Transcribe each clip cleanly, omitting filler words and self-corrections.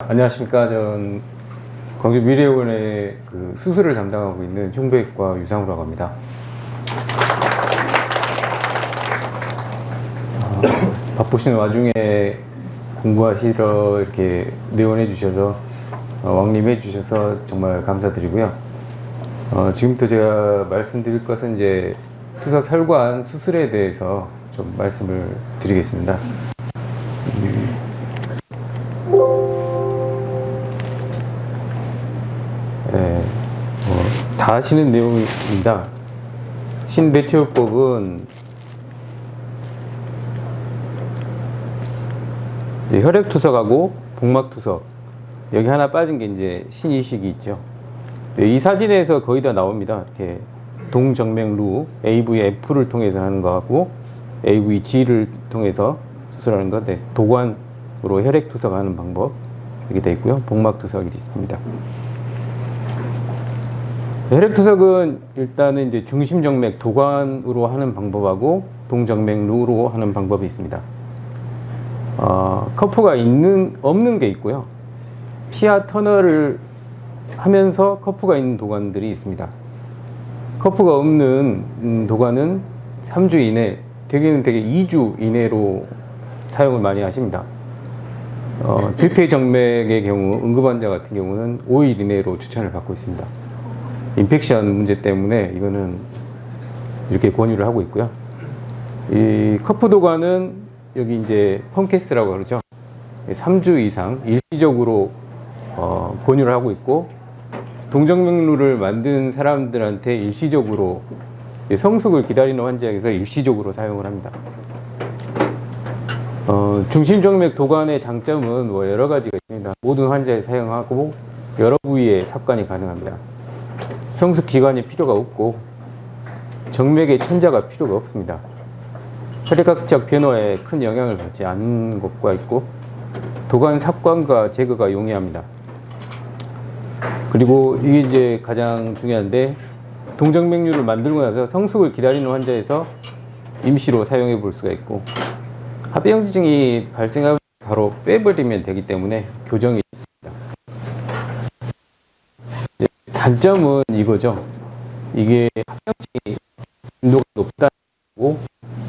안녕하십니까. 전 광주 미래의원의 수술을 담당하고 있는 흉부외과 유상우라고 합니다. 바쁘신 와중에 공부하시러 이렇게 내원해 주셔서 왕림해 주셔서 정말 감사드리고요. 지금부터 제가 말씀드릴 것은 이제 투석 혈관 수술에 대해서 좀 말씀을 드리겠습니다. 다 아시는 내용입니다. 신대체육법은 혈액투석하고 복막투석, 여기 하나 빠진 게 이제 신이식이 있죠. 이 사진에서 거의 다 나옵니다. 이렇게 동정맥루 AVF를 통해서 하는 거하고 AVG를 통해서 수술하는 거, 도관으로 혈액투석하는 방법 이렇게 되어 있고요. 복막투석이 있습니다. 혈액투석은 일단은 이제 중심정맥 도관으로 하는 방법하고 동정맥루로 하는 방법이 있습니다. 커프가 없는 게 있고요. 피하 터널을 하면서 커프가 있는 도관들이 있습니다. 커프가 없는 도관은 3주 이내, 되게는 2주 이내로 사용을 많이 하십니다. 대퇴정맥의 경우, 응급환자 같은 경우는 5일 이내로 추천을 받고 있습니다. 인펙션 문제 때문에 이거는 이렇게 권유를 하고 있고요. 이 커프 도관은 여기 이제 펌캐스라고 그러죠. 3주 이상 일시적으로 권유를 하고 있고, 동정맥루를 만든 사람들한테 일시적으로 성숙을 기다리는 환자에게서 일시적으로 사용을 합니다. 중심정맥 도관의 장점은 여러 가지가 있습니다. 모든 환자에 사용하고 여러 부위에 삽관이 가능합니다. 성숙 기관이 필요가 없고 정맥의 천자가 필요가 없습니다. 혈액학적 변화에 큰 영향을 받지 않는 것과 있고, 도관 삽관과 제거가 용이합니다. 그리고 이게 이제 가장 중요한데, 동정맥류를 만들고 나서 성숙을 기다리는 환자에서 임시로 사용해 볼 수가 있고, 합병증이 발생하면 바로 빼버리면 되기 때문에 교정이 쉽습니다. 단점은 이거죠. 이게 합병증이 빈도가 높다고,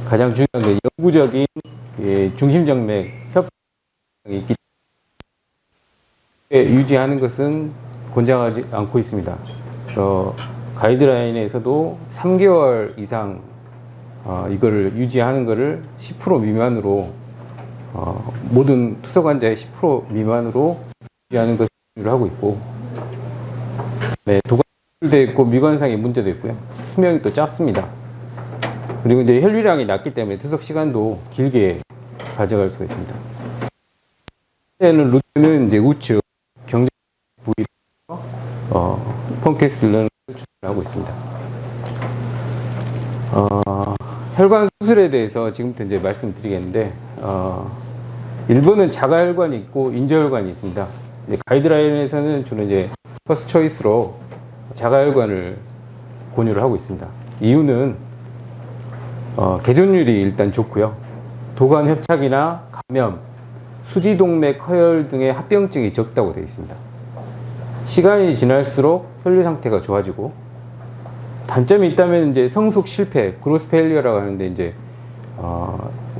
가장 중요한 게 영구적인 중심정맥 협착이 있기 때문에 유지하는 것은 권장하지 않고 있습니다. 그래서 가이드라인에서도 3개월 이상 이거를 유지하는 것을 10% 미만으로, 모든 투석 환자의 10% 미만으로 유지하는 것을 권유를 하고 있고, 도관도 있고 미관상의 문제도 있고요. 수명이 또 짧습니다. 그리고 이제 혈류량이 낮기 때문에 투석 시간도 길게 가져갈 수가 있습니다. 루트는 이제 우측 경제 부위로 펌캐슬은 추천하고 있습니다. 혈관 수술에 대해서 지금부터 이제 말씀드리겠는데, 1번은 자가혈관이 있고 인저혈관이 있습니다. 가이드라인에서는 주로 이제 퍼스트 초이스로 자가혈관을 권유를 하고 있습니다. 이유는 개존율이 일단 좋고요. 도관 협착이나 감염, 수지동맥 허혈 등의 합병증이 적다고 되어 있습니다. 시간이 지날수록 혈류 상태가 좋아지고, 단점이 있다면 이제 성숙 실패, 그로스 페일리어라고 하는데, 이제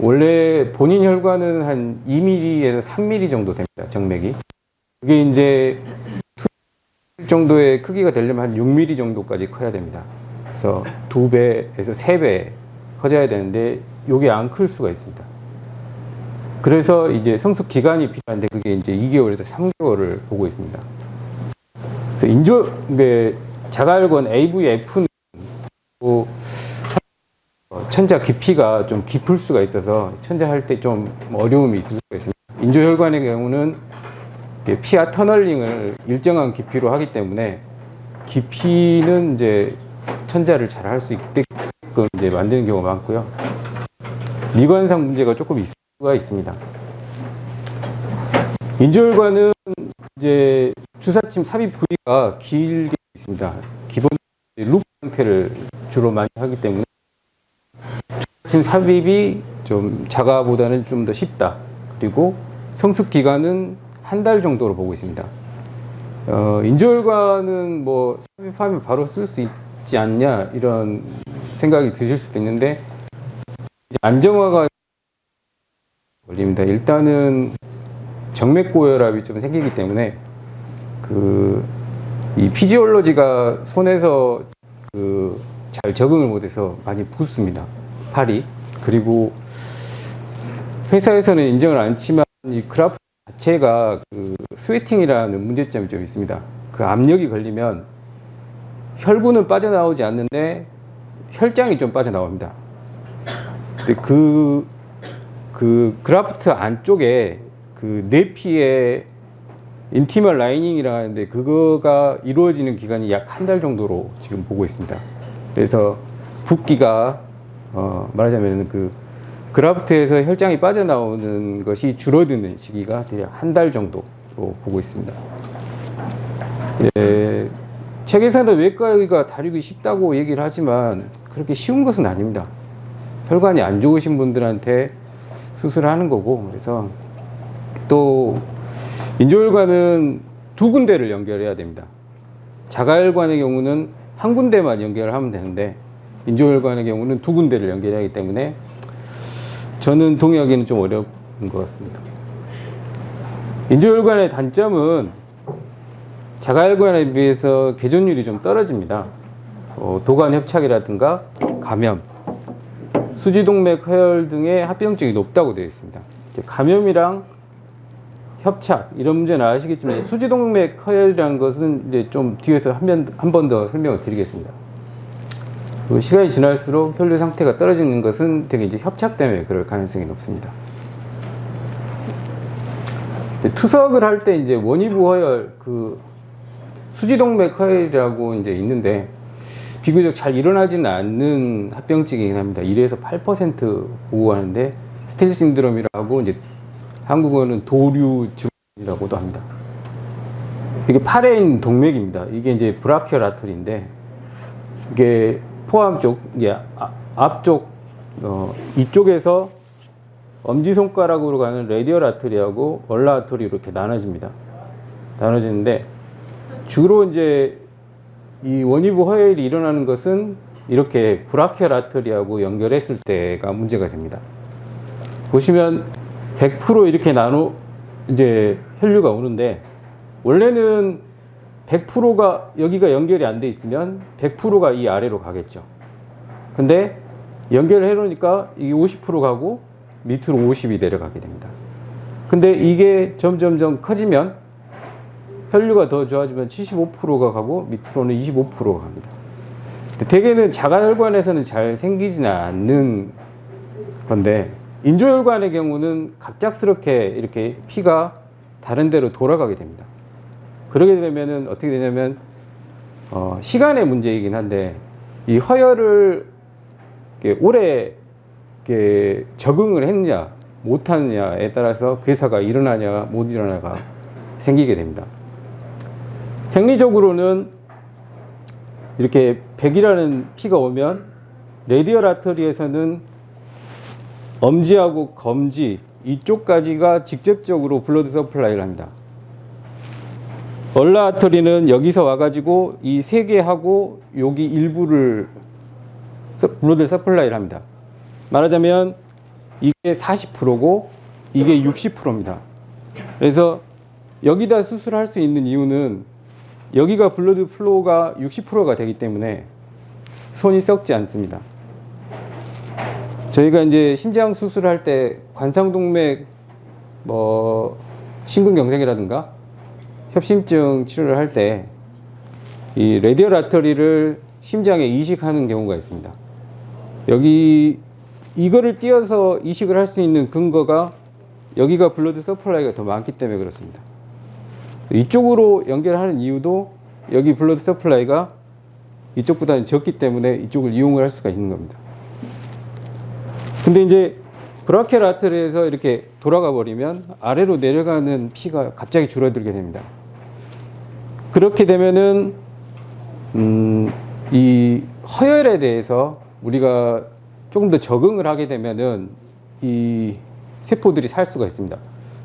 원래 본인 혈관은 한 2mm에서 3mm 정도 됩니다. 정맥이. 그게 이제 정도의 크기가 되려면 한 6mm 정도까지 커야 됩니다. 그래서 2배에서 3배 커져야 되는데 이게 안 클 수가 있습니다. 그래서 이제 성숙 기간이 필요한데 그게 이제 2개월에서 3개월을 보고 있습니다. 그래서 자가혈관 AVF는 천자 깊이가 좀 깊을 수가 있어서 천자할 때 좀 어려움이 있을 수가 있습니다. 인조혈관의 경우는 피하 터널링을 일정한 깊이로 하기 때문에 깊이는 이제 천자를 잘 할 수 있게끔 이제 만드는 경우가 많고요. 미관상 문제가 조금 있을 수가 있습니다. 인조혈관은 이제 주사침 삽입 부위가 길게 있습니다. 기본 루프 형태를 주로 많이 하기 때문에 주사침 삽입이 좀 자가보다는 좀 더 쉽다. 그리고 성숙 기간은 한 달 정도로 보고 있습니다. 인조혈관은 뭐 삽입하면 바로 쓸 수 있지 않냐 이런 생각이 드실 수도 있는데 이제 안정화가 걸립니다. 일단은 정맥고혈압이 좀 생기기 때문에 이 피지올로지가 손에서 잘 적응을 못해서 많이 붓습니다. 팔이. 그리고 회사에서는 인정을 안 치면 이 그래프 자체가 스웨팅이라는 문제점이 좀 있습니다. 그 압력이 걸리면 혈구는 빠져나오지 않는데 혈장이 좀 빠져나옵니다. 근데 그 그라프트 안쪽에 내피에 인티멀 라이닝이라고 하는데 그거가 이루어지는 기간이 약 한 달 정도로 지금 보고 있습니다. 그래서 붓기가 말하자면 그라프트에서 혈장이 빠져나오는 것이 줄어드는 시기가 대략 한 달 정도로 보고 있습니다. 예, 책에서는 외과의가 다루기 쉽다고 얘기를 하지만 그렇게 쉬운 것은 아닙니다. 혈관이 안 좋으신 분들한테 수술을 하는 거고, 그래서 또 인조혈관은 두 군데를 연결해야 됩니다. 자가혈관의 경우는 한 군데만 연결을 하면 되는데 인조혈관의 경우는 두 군데를 연결해야 하기 때문에 저는 동의하기는 좀 어려운 것 같습니다. 인조혈관의 단점은 자가혈관에 비해서 개존율이 좀 떨어집니다. 도관 협착이라든가 감염, 수지동맥 허혈 등의 합병증이 높다고 되어 있습니다. 감염이랑 협착 이런 문제는 아시겠지만 수지동맥 허혈이라는 것은 이제 좀 뒤에서 한 번 더 설명을 드리겠습니다. 시간이 지날수록 혈류 상태가 떨어지는 것은 되게 이제 협착 때문에 그럴 가능성이 높습니다. 투석을 할 때 이제 원위부 허혈, 수지동맥 허혈이라고 이제 있는데 비교적 잘 일어나지는 않는 합병증이긴 합니다. 1에서 8% 보고하는데 스틸 신드롬이라고 이제 한국어는 도류증이라고도 합니다. 이게 팔에 있는 동맥입니다. 이게 이제 브라키얼 아터리인데 이게 포함 쪽, 이게 앞쪽 이쪽에서 엄지손가락으로 가는 레디얼 아터리하고 얼라 아터리로 이렇게 나눠집니다. 나눠지는데 주로 이제 이 원위부 허혈이 일어나는 것은 이렇게 브라키얼 아터리하고 연결했을 때가 문제가 됩니다. 보시면 100% 이렇게 이제 혈류가 오는데 원래는 100%가 여기가 연결이 안 돼 있으면 100%가 이 아래로 가겠죠. 근데 연결을 해 놓으니까 이게 50% 가고 밑으로 50이 내려가게 됩니다. 근데 이게 점점점 커지면 혈류가 더 좋아지면 75%가 가고 밑으로는 25%가 갑니다. 대개는 자가혈관에서는 잘 생기지는 않는 건데 인조혈관의 경우는 갑작스럽게 이렇게 피가 다른 데로 돌아가게 됩니다. 그러게 되면은 어떻게 되냐면 시간의 문제이긴 한데 이 허혈을 오래 적응을 했느냐 못하느냐에 따라서 괴사가 일어나냐 못 일어나가 생기게 됩니다. 생리적으로는 이렇게 100이라는 피가 오면 레디얼 아터리에서는 엄지하고 검지 이쪽까지가 직접적으로 블러드 서플라이를 합니다. 얼라 아터리는 여기서 와가지고 이 세 개하고 여기 일부를 블러드 서플라이를 합니다. 말하자면 이게 40%고 이게 60%입니다. 그래서 여기다 수술할 수 있는 이유는 여기가 블러드 플로우가 60%가 되기 때문에 손이 썩지 않습니다. 저희가 이제 심장 수술할 때 관상동맥 심근경색이라든가 협심증 치료를 할 때 이 레디얼 아터리를 심장에 이식하는 경우가 있습니다. 여기 이거를 띄어서 이식을 할 수 있는 근거가 여기가 블러드 서플라이가 더 많기 때문에 그렇습니다. 이쪽으로 연결하는 이유도 여기 블러드 서플라이가 이쪽보다는 적기 때문에 이쪽을 이용을 할 수가 있는 겁니다. 근데 이제 브라키얼 아터리에서 이렇게 돌아가 버리면 아래로 내려가는 피가 갑자기 줄어들게 됩니다. 그렇게 되면은 이 허혈에 대해서 우리가 조금 더 적응을 하게 되면은 이 세포들이 살 수가 있습니다.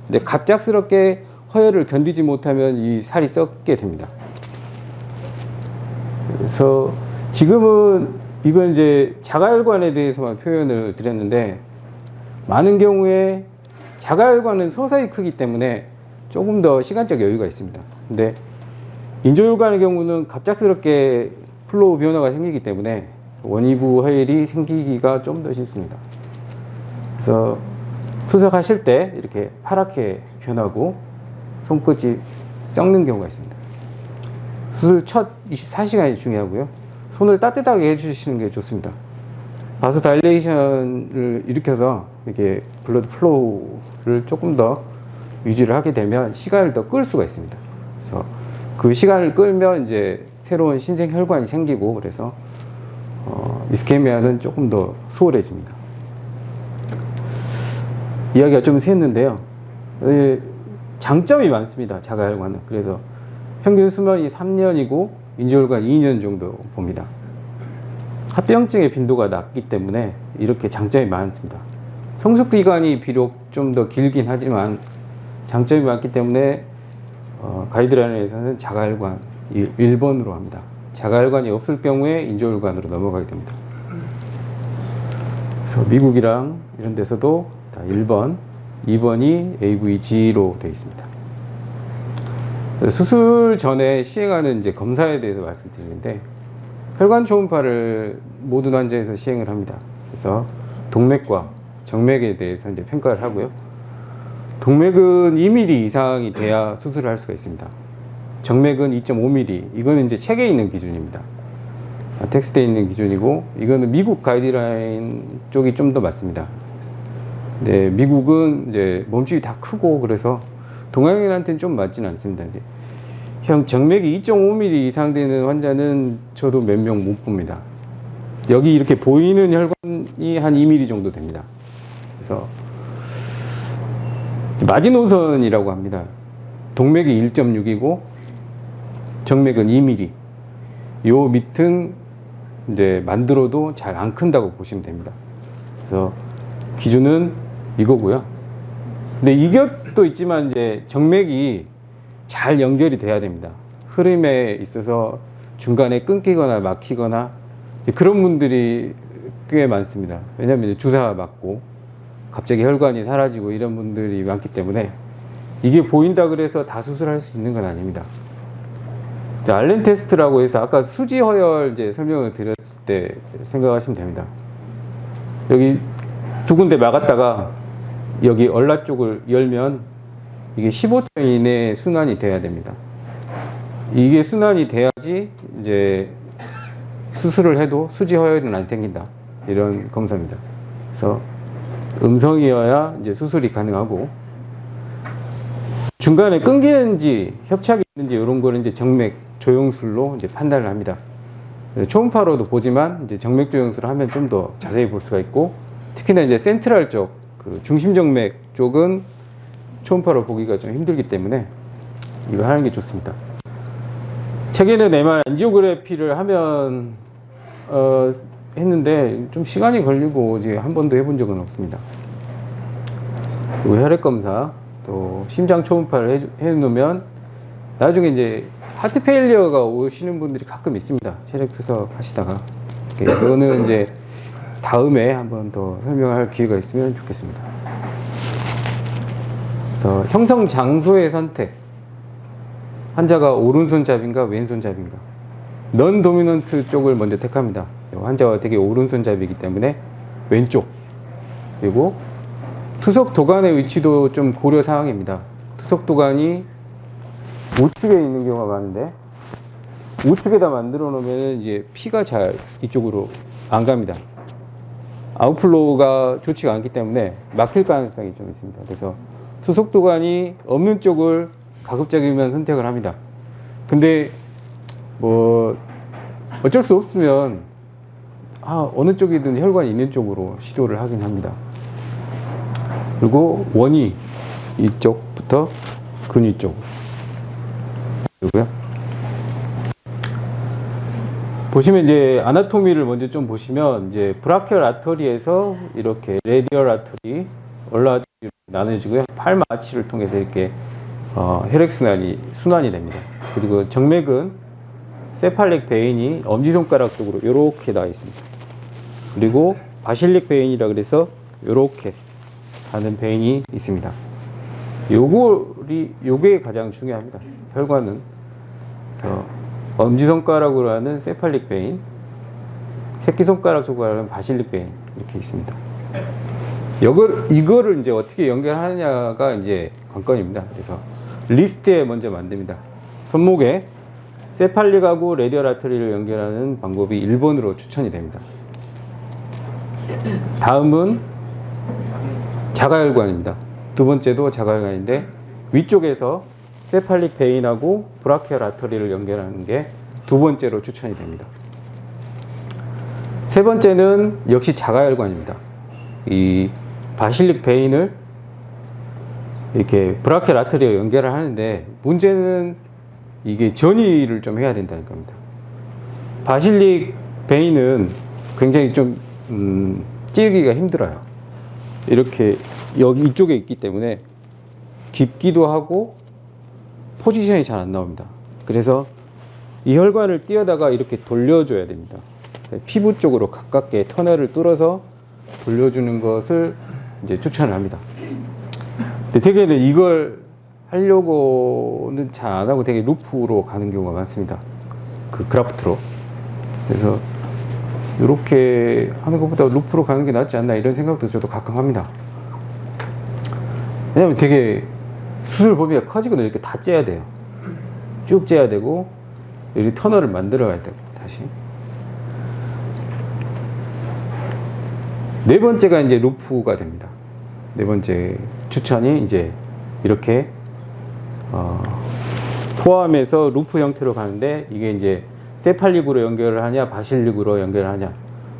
근데 갑작스럽게 허혈을 견디지 못하면 이 살이 썩게 됩니다. 그래서 지금은 이건 이제 자가혈관에 대해서만 표현을 드렸는데, 많은 경우에 자가혈관은 서서히 크기 때문에 조금 더 시간적 여유가 있습니다. 근데 인조혈관의 경우는 갑작스럽게 플로우 변화가 생기기 때문에 원위부 허혈이 생기기가 좀 더 쉽습니다. 그래서 투석하실 때 이렇게 파랗게 변하고 손끝이 썩는 경우가 있습니다. 수술 첫 24시간이 중요하고요. 손을 따뜻하게 해주시는 게 좋습니다. 바소 다일레이션을 일으켜서 이렇게 블러드 플로우를 조금 더 유지를 하게 되면 시간을 더 끌 수가 있습니다. 그래서 그 시간을 끌면 이제 새로운 신생 혈관이 생기고, 그래서 이스케미아는 조금 더 수월해집니다. 이야기가 좀 샜는데요. 장점이 많습니다. 자가혈관은. 그래서 평균 수명이 3년이고 인조혈관 2년 정도 봅니다. 합병증의 빈도가 낮기 때문에 이렇게 장점이 많습니다. 성숙 기간이 비록 좀 더 길긴 하지만 장점이 많기 때문에 가이드라인에서는 자가혈관 1번으로 합니다. 자가혈관이 없을 경우에 인조혈관으로 넘어가게 됩니다. 그래서 미국이랑 이런 데서도 다 1번, 2번이 AVG로 되어 있습니다. 수술 전에 시행하는 이제 검사에 대해서 말씀드리는데, 혈관 초음파를 모든 환자에서 시행을 합니다. 그래서 동맥과 정맥에 대해서 이제 평가를 하고요. 동맥은 2mm 이상이 돼야 수술을 할 수가 있습니다. 정맥은 2.5mm, 이거는 이제 책에 있는 기준입니다. 텍스트에 있는 기준이고, 이거는 미국 가이드라인 쪽이 좀 더 맞습니다. 네, 미국은 이제 몸집이 다 크고 그래서 동양인한테는 좀 맞지는 않습니다. 이제 정맥이 2.5mm 이상 되는 환자는 저도 몇 명 못 봅니다. 여기 이렇게 보이는 혈관이 한 2mm 정도 됩니다. 그래서 마지노선이라고 합니다. 동맥이 1.6이고 정맥은 2mm. 요 밑은 이제 만들어도 잘 안 큰다고 보시면 됩니다. 그래서 기준은 이거고요. 근데 이것도 있지만 이제 정맥이 잘 연결이 돼야 됩니다. 흐름에 있어서 중간에 끊기거나 막히거나 그런 분들이 꽤 많습니다. 왜냐하면 이제 주사 맞고 갑자기 혈관이 사라지고 이런 분들이 많기 때문에 이게 보인다 그래서 다 수술할 수 있는 건 아닙니다. 알렌 테스트라고 해서 아까 수지 허혈 이제 설명을 드렸을 때 생각하시면 됩니다. 여기 두 군데 막았다가 여기 얼라 쪽을 열면 이게 15초 이내에 순환이 돼야 됩니다. 이게 순환이 돼야지 이제 수술을 해도 수지 허혈은 안 생긴다. 이런 검사입니다. 그래서 음성이어야 이제 수술이 가능하고, 중간에 끊기는지 협착이 있는지 이런 거는 이제 정맥 조영술로 이제 판단을 합니다. 초음파로도 보지만 이제 정맥 조영술을 하면 좀 더 자세히 볼 수가 있고, 특히나 이제 센트럴 쪽, 그 중심 정맥 쪽은 초음파로 보기가 좀 힘들기 때문에 이거 하는 게 좋습니다. 책에는 MR 안지오그래피를 하면 했는데 좀 시간이 걸리고 이제 한 번도 해본 적은 없습니다. 그리고 혈액 검사, 또 심장 초음파를 해놓으면 나중에 이제 하트 페일리어가 오시는 분들이 가끔 있습니다. 체력 투석 하시다가. 그거는 이제 다음에 한 번 더 설명할 기회가 있으면 좋겠습니다. 그래서 형성 장소의 선택. 환자가 오른손잡인가 왼손잡인가. 넌 도미넌트 쪽을 먼저 택합니다. 환자가 되게 오른손잡이기 때문에 왼쪽. 그리고 투석 도관의 위치도 좀 고려 사항입니다. 투석 도관이 우측에 있는 경우가 많은데, 우측에다 만들어 놓으면 이제 피가 잘 이쪽으로 안 갑니다. 아웃플로우가 좋지가 않기 때문에 막힐 가능성이 좀 있습니다. 그래서 투석 도관이 없는 쪽을 가급적이면 선택을 합니다. 근데 뭐 어쩔 수 없으면 어느 쪽이든 혈관이 있는 쪽으로 시도를 하긴 합니다. 그리고 원위 이쪽부터 근위 쪽. 그리고요. 보시면 이제 아나토미를 먼저 좀 보시면 이제 브라키얼 아터리에서 이렇게 레디얼 아터리, 얼라 아터리로 나눠지고요. 팔마 아치를 통해서 이렇게 순환이 됩니다. 그리고 정맥은 세팔릭 베인이 엄지손가락 쪽으로 이렇게 나와 있습니다. 그리고 바실릭 베인이라 그래서 이렇게 가는 베인이 있습니다. 요게 가장 중요합니다. 혈관은. 그래서 엄지손가락으로 하는 세팔릭 베인, 새끼손가락 쪽으로 하는 바실릭 베인 이렇게 있습니다. 이거를 이제 어떻게 연결하느냐가 이제 관건입니다. 그래서 리스트에 먼저 만듭니다. 손목에 세팔릭하고 레디얼 아터리를 연결하는 방법이 1번으로 추천이 됩니다. 다음은 자가혈관입니다. 두 번째도 자가혈관인데 위쪽에서 세팔릭 베인하고 브라키얼 아터리를 연결하는 게 두 번째로 추천이 됩니다. 세 번째는 역시 자가혈관입니다. 이 바실릭 베인을 이렇게 브라키얼 아터리와 연결을 하는데 문제는 이게 전이를 좀 해야 된다는 겁니다. 바실릭 베인은 굉장히 좀 찌르기가 힘들어요. 이렇게 여기 이쪽에 있기 때문에 깊기도 하고 포지션이 잘 안 나옵니다. 그래서 이 혈관을 띄어다가 이렇게 돌려줘야 됩니다. 피부 쪽으로 가깝게 터널을 뚫어서 돌려주는 것을 이제 추천을 합니다. 근데 대개는 이걸 하려고는 잘 안 하고 되게 루프로 가는 경우가 많습니다. 그 그라프트로. 그래서 이렇게 하는 것보다 루프로 가는 게 낫지 않나 이런 생각도 저도 가끔 합니다. 왜냐면 되게 수술 범위가 커지거든요. 이렇게 다 째야 돼요. 쭉 째야 되고 여기 터널을 만들어 가야 되고 다시. 네 번째가 이제 루프가 됩니다. 네 번째 추천이 이제 이렇게 포함해서 루프 형태로 가는데 이게 이제 세팔릭으로 연결을 하냐 바실릭으로 연결을 하냐,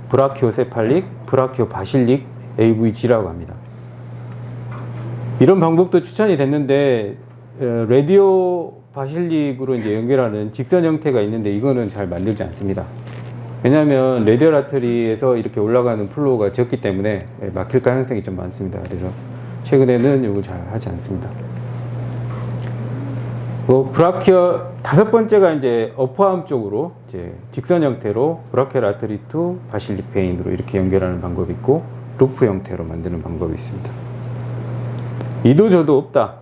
브라키오세팔릭, 브라키오바실릭 AVG라고 합니다. 이런 방법도 추천이 됐는데 레디오 바실릭으로 이제 연결하는 직선 형태가 있는데 이거는 잘 만들지 않습니다. 왜냐하면 레디얼 아터리에서 이렇게 올라가는 플로우가 적기 때문에 막힐 가능성이 좀 많습니다. 그래서 최근에는 이걸 잘 하지 않습니다. 브라키얼 다섯 번째가 이제 어퍼암 쪽으로 이제 직선 형태로 브라키얼 아터리 투 바실릭 베인으로 이렇게 연결하는 방법이 있고 루프 형태로 만드는 방법이 있습니다. 이도 저도 없다.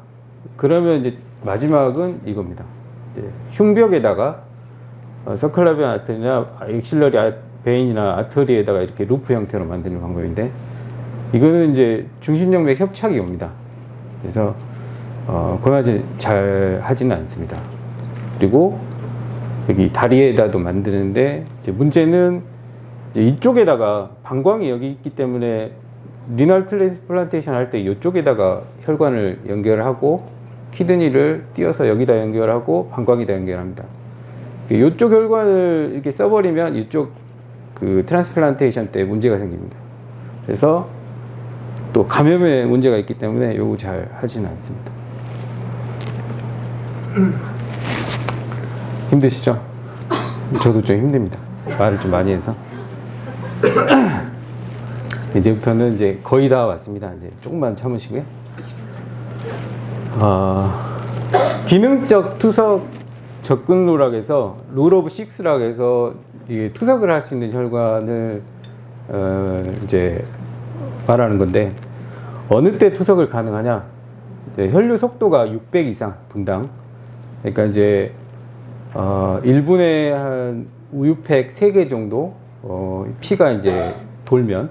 그러면 이제 마지막은 이겁니다. 이제 흉벽에다가 서클라비안 아터리나 엑실러리 베인이나 아터리에다가 이렇게 루프 형태로 만드는 방법인데 이거는 이제 중심정맥 협착이 옵니다. 그래서 그다지 잘 하지는 않습니다. 그리고 여기 다리에다도 만드는데 이제 문제는 이제 이쪽에다가 방광이 여기 있기 때문에 리널 트랜스플란테이션 할 때 이쪽에다가 혈관을 연결하고 키드니를 띄어서 여기다 연결하고 방광에다 연결합니다. 이쪽 혈관을 이렇게 써버리면 이쪽 그 트랜스플란테이션 때 문제가 생깁니다. 그래서 또 감염에 문제가 있기 때문에 요거 잘 하지는 않습니다. 힘드시죠? 저도 좀 힘듭니다. 말을 좀 많이 해서. 이제부터는 이제 거의 다 왔습니다. 이제 조금만 참으시고요. 기능적 투석 접근로라고 해서 룰 오브 6라고 해서 이게 투석을 할 수 있는 혈관을 이제 말하는 건데 어느 때 투석을 가능하냐? 이제 혈류 속도가 600 이상 분당. 그러니까 이제 1분에 한 우유팩 3개 정도 피가 이제 돌면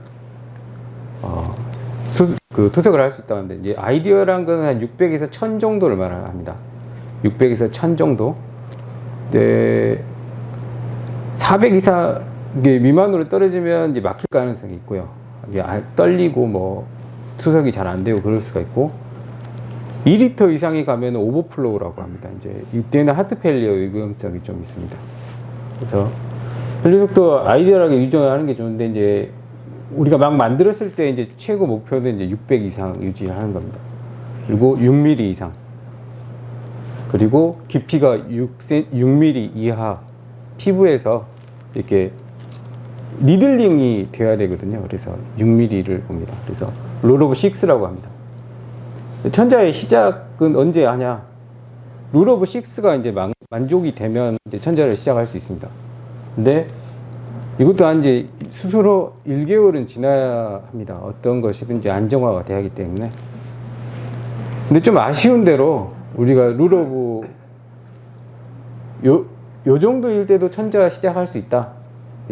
투석을 할 수 있다는데 이제 아이디어란 거는 한 600에서 1000 정도를 말합니다. 600에서 1000 정도. 네, 400 이상 미만으로 떨어지면 이제 막힐 가능성이 있고요. 이게 떨리고 뭐 투석이 잘 안 되고 그럴 수가 있고 2리터 이상이 가면 오버플로우라고 합니다. 이제 이때는 하트페일리어 위험성이 좀 있습니다. 그래서 혈류속도 아이디어하게 유지하는 게 좋은데 이제 우리가 막 만들었을 때 이제 최고 목표는 이제 600 이상 유지하는 겁니다. 그리고 6mm 이상. 그리고 깊이가 6mm 이하 피부에서 이렇게 니들링이 돼야 되거든요. 그래서 6mm를 봅니다. 그래서 롤 오브 6라고 합니다. 천자의 시작은 언제 하냐? 룰 오브 6가 이제 만족이 되면 이제 천자를 시작할 수 있습니다. 근데 이것도 한 이제 수술 후 1개월은 지나야 합니다. 어떤 것이든지 안정화가 돼야 하기 때문에. 근데 좀 아쉬운 대로 우리가 룰 오브 요 정도일 때도 천자 시작할 수 있다.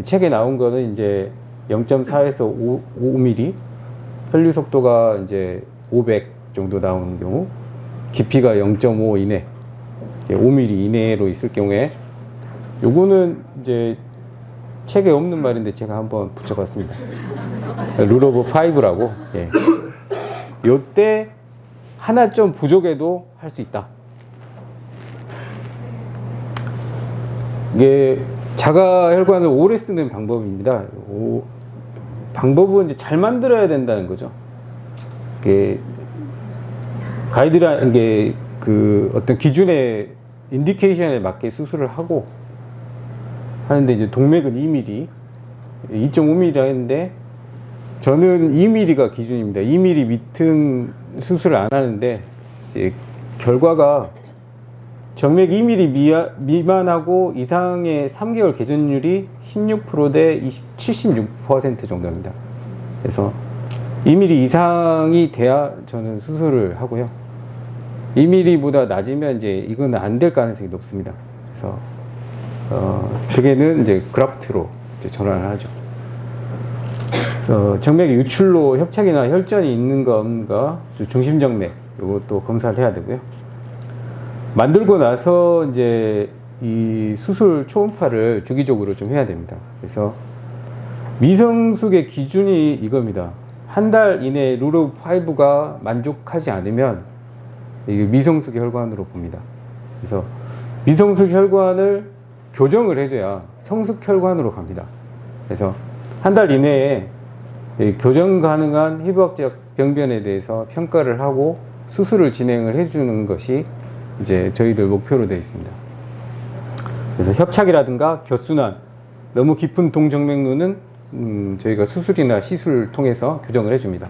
책에 나온 거는 이제 0.4에서 5mm, 혈류 속도가 이제 500 정도 나오는 경우, 깊이가 0.5 이내, 5mm 이내로 있을 경우에, 요거는 이제 책에 없는 말인데 제가 한번 붙여봤습니다. 룰 오브 5라고. 예. 요때 하나 좀 부족해도 할 수 있다. 이게 자가 혈관을 오래 쓰는 방법입니다. 방법은 이제 잘 만들어야 된다는 거죠. 이게 가이드라인, 이게 그 어떤 기준의 인디케이션에 맞게 수술을 하고 하는데, 이제 동맥은 2mm, 2.5mm라 했는데 저는 2mm가 기준입니다. 2mm 밑은 수술을 안 하는데 이제 결과가 정맥 2mm 미만하고 이상의 3개월 개전율이 16% 대 76% 정도입니다. 그래서 2mm 이상이 돼야 저는 수술을 하고요. 2mm보다 낮으면 이제 이건 안 될 가능성이 높습니다. 그래서 그게는 이제 그라프트로 이제 전환을 하죠. 그래서 정맥의 유출로 협착이나 혈전이 있는 건가, 중심정맥 이것도 검사를 해야 되고요. 만들고 나서 이제 이 수술 초음파를 주기적으로 좀 해야 됩니다. 그래서 미성숙의 기준이 이겁니다. 한 달 이내에 룰 오브 5가 만족하지 않으면 이게 미성숙 혈관으로 봅니다. 그래서 미성숙 혈관을 교정을 해줘야 성숙 혈관으로 갑니다. 그래서 한 달 이내에 교정 가능한 희부학적 병변에 대해서 평가를 하고 수술을 진행을 해주는 것이 이제 저희들 목표로 되어 있습니다. 그래서 협착이라든가 겨순환, 너무 깊은 동정맥류는 저희가 수술이나 시술을 통해서 교정을 해줍니다.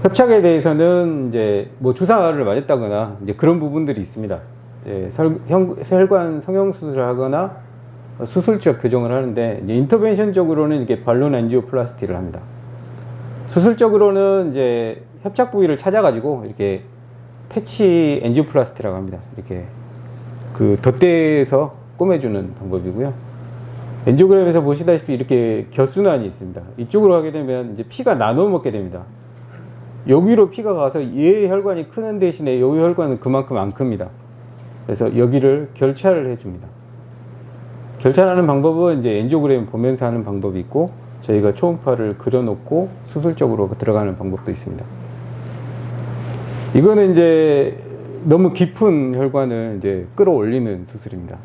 협착에 대해서는 이제 뭐 주사를 맞았다거나 이제 그런 부분들이 있습니다. 이제 혈관 성형 수술을 하거나 수술적 교정을 하는데, 이제 인터벤션적으로는 이게 발론 엔지오플라스티를 합니다. 수술적으로는 이제 협착 부위를 찾아가지고 이렇게 패치 엔지오플라스티라고 합니다. 이렇게 그 덧대서 꼬매주는 방법이고요. 엔지오그램에서 보시다시피 이렇게 겨순환이 있습니다. 이쪽으로 가게 되면 이제 피가 나눠 먹게 됩니다. 여기로 피가 가서 얘 혈관이 크는 대신에 요 혈관은 그만큼 안 큽니다. 그래서 여기를 결찰을 해줍니다. 결찰하는 방법은 이제 엔지오그램 보면서 하는 방법이 있고, 저희가 초음파를 그려놓고 수술적으로 들어가는 방법도 있습니다. 이거는 이제 너무 깊은 혈관을 이제 끌어올리는 수술입니다.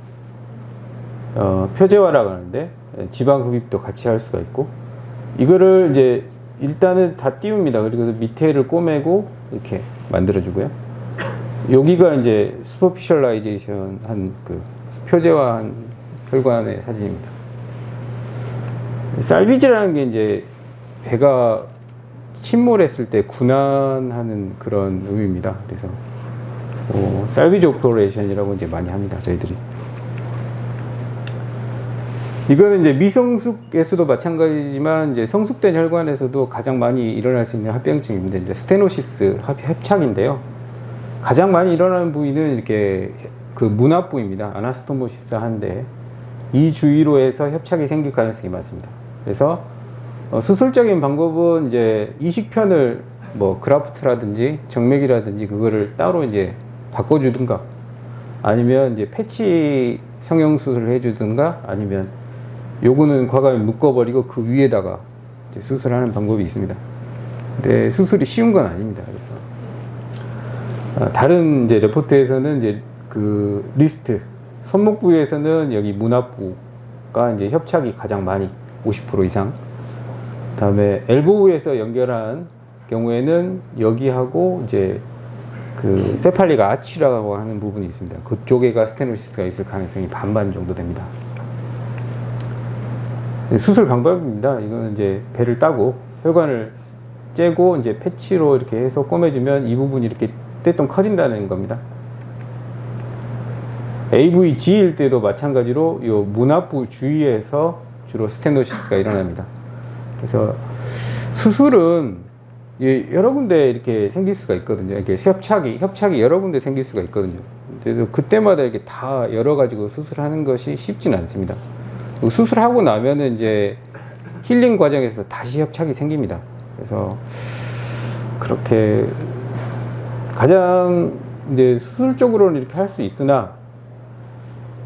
표재화라고 하는데 지방 흡입도 같이 할 수가 있고, 이거를 이제 일단은 다 띄웁니다. 그리고 밑에를 꼬매고 이렇게 만들어주고요. 여기가 이제 슈퍼피셜라이제이션 한 그 표재화한 혈관의 사진입니다. 살비지라는 게 이제 배가 침몰했을 때 군환하는 그런 의미입니다. 그래서 살비지 오퍼레이션이라고 이제 많이 합니다, 저희들이. 이거는 이제 미성숙에서도 마찬가지지만 이제 성숙된 혈관에서도 가장 많이 일어날 수 있는 합병증입니다. 이제 스테노시스 협착인데요. 가장 많이 일어나는 부위는 이렇게 그 문앞 부위입니다. 아나스토모시스 한데 이 주위로 해서 협착이 생길 가능성이 많습니다. 그래서 수술적인 방법은 이제 이식편을 뭐 그라프트라든지 정맥이라든지 그거를 따로 이제 바꿔주든가, 아니면 이제 패치 성형 수술을 해주든가, 아니면 요거는 과감히 묶어버리고 그 위에다가 이제 수술하는 방법이 있습니다. 근데 수술이 쉬운 건 아닙니다. 그래서 다른 이제 레포트에서는 이제 그 리스트 손목 부위에서는 여기 문앞부가 이제 협착이 가장 많이 50% 이상. 그다음에 엘보우에서 연결한 경우에는 여기하고 이제 그 세팔릭 아치라고 하는 부분이 있습니다. 그쪽에가 스테노시스가 있을 가능성이 반반 정도 됩니다. 수술 방법입니다. 이거는 이제 배를 따고 혈관을 째고 이제 패치로 이렇게 해서 꼬매주면 이 부분이 이렇게 떼똥 커진다는 겁니다. AVG일 때도 마찬가지로 이 문압부 주위에서 주로 스테노시스가 일어납니다. 그래서 수술은 여러 군데 이렇게 생길 수가 있거든요. 이렇게 협착이 여러 군데 생길 수가 있거든요. 그래서 그때마다 이렇게 다 열어가지고 수술하는 것이 쉽지는 않습니다. 수술하고 나면은 이제 힐링 과정에서 다시 협착이 생깁니다. 그래서 그렇게 가장 이제 수술적으로는 이렇게 할 수 있으나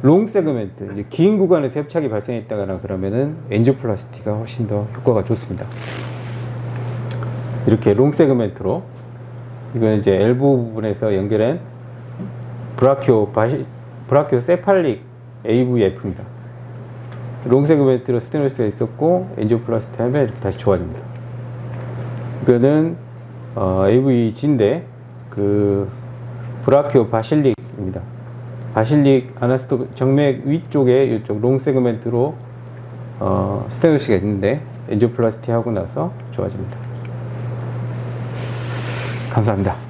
롱 세그멘트, 이제 긴 구간에서 협착이 발생했다거나 그러면은 엔지오플라스티가 훨씬 더 효과가 좋습니다. 이렇게 롱 세그멘트로 이건 이제 엘보 부분에서 연결한 브라키오세팔릭 AVF입니다. 롱 세그멘트로 스테노시스가 있었고 엔지오플라스티 하면 이렇게 다시 좋아집니다. 이거는 AVG인데 그 브라키오 바실릭입니다. 바실릭 아나스토 정맥 위쪽에 이쪽 롱 세그멘트로 스테노시스가 있는데 엔지오플라스티 하고 나서 좋아집니다. 감사합니다.